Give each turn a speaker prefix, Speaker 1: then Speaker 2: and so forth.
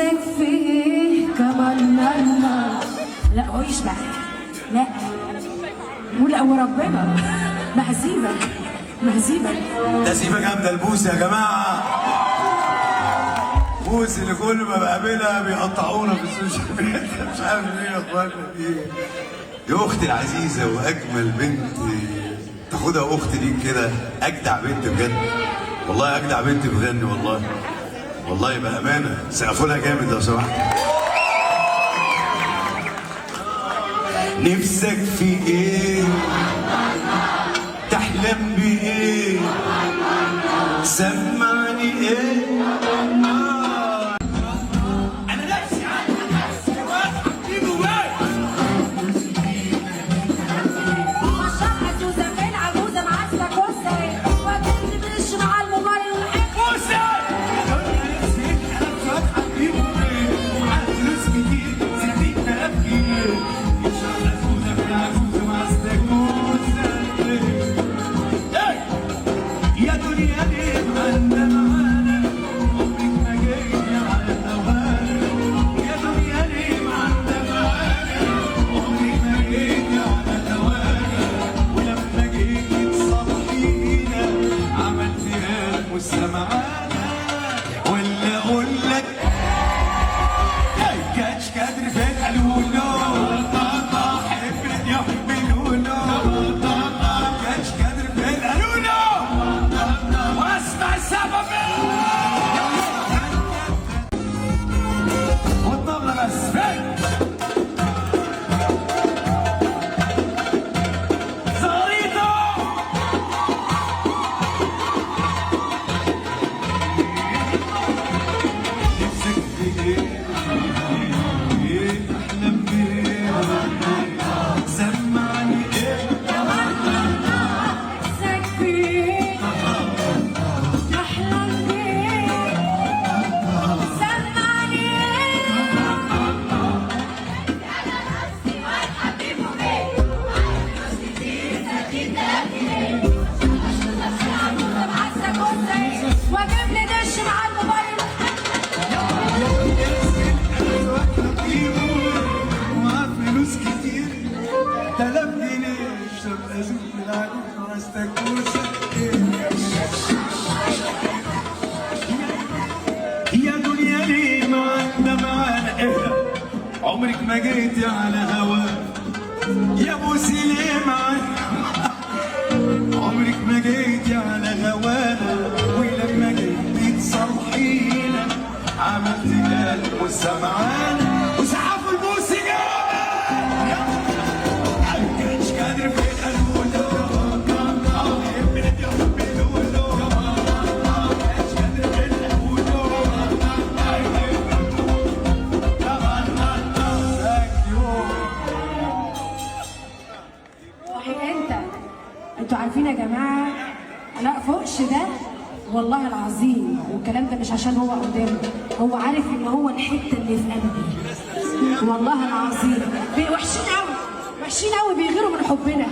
Speaker 1: نفسك في ايه كمان لما لا قوليش بقى لا ولا وربنا ما هسيبك
Speaker 2: ده سيبه جامده البوس يا جماعه. بوس اللي كل ما بقابلها بيقطعونا في السوشيال ميديا. مش عارف ايه يا اخوانا في ايه. يا اختي العزيزه واجمل بنت تاخدها اختي دي كده، اجدع بنت بجد والله، اجدع بنت بغني والله بامانه. سقفوا لها جامد لو سمحت. نفسك في ايه؟ تحلم بايه؟ سمعني ايه؟ انا نفسي عندي حبيبي واي
Speaker 1: مشاعر عجوزه فين عجوزه معاك كوسه وكنت مش مع الموبايل
Speaker 2: كوسه نفسي انا بشوف حبيبي ومعاك فلوس كتير 60,000 جنيه. مشاعر عجوزه فين عجوزه معاك كوسه يا دنيا ليه معانا عمرك ما جيتي على هوانا. يا دنيا ليه معانا عمرك ما جيتي على هوانا. ولما جيتي تصحينا عملتيها لك والسمعانة. ولا اقول لك كاتش كادر في القالولو حبك يا حبي لولو كاتش كادر في القالولو واسمع سببي والطبلة بس زغريطة. نفسك في ايه؟ احلم بيه سمعني ايه؟
Speaker 1: نفسك في ايه تحلم بيه سمعني واجيب لي دش مع الموبايل
Speaker 2: ومعاه فلوس كتير 3000 جنيه. اشرب ازوق العروق مع استاكوزا. يا دنيا ليه معانا اهدى عمرك ما جيتي على هواك. يا بوسي ليه معانا عمرك ما جيتي على هوانا. ولما جيتي تصلحينا عملتي قلب والسمعانة وسحفوا البوسي جامد. كانش قادر في القالولو حبيت يا حبي لولو كانش قادر في القالولو.
Speaker 1: انتوا عارفين يا جماعه لا فوقش ده والله العظيم والكلام ده مش عشان هو قدامي، هو عارف ان هو الحته اللي في قلبي والله العظيم. وحشين قوي بيغيروا من حبنا.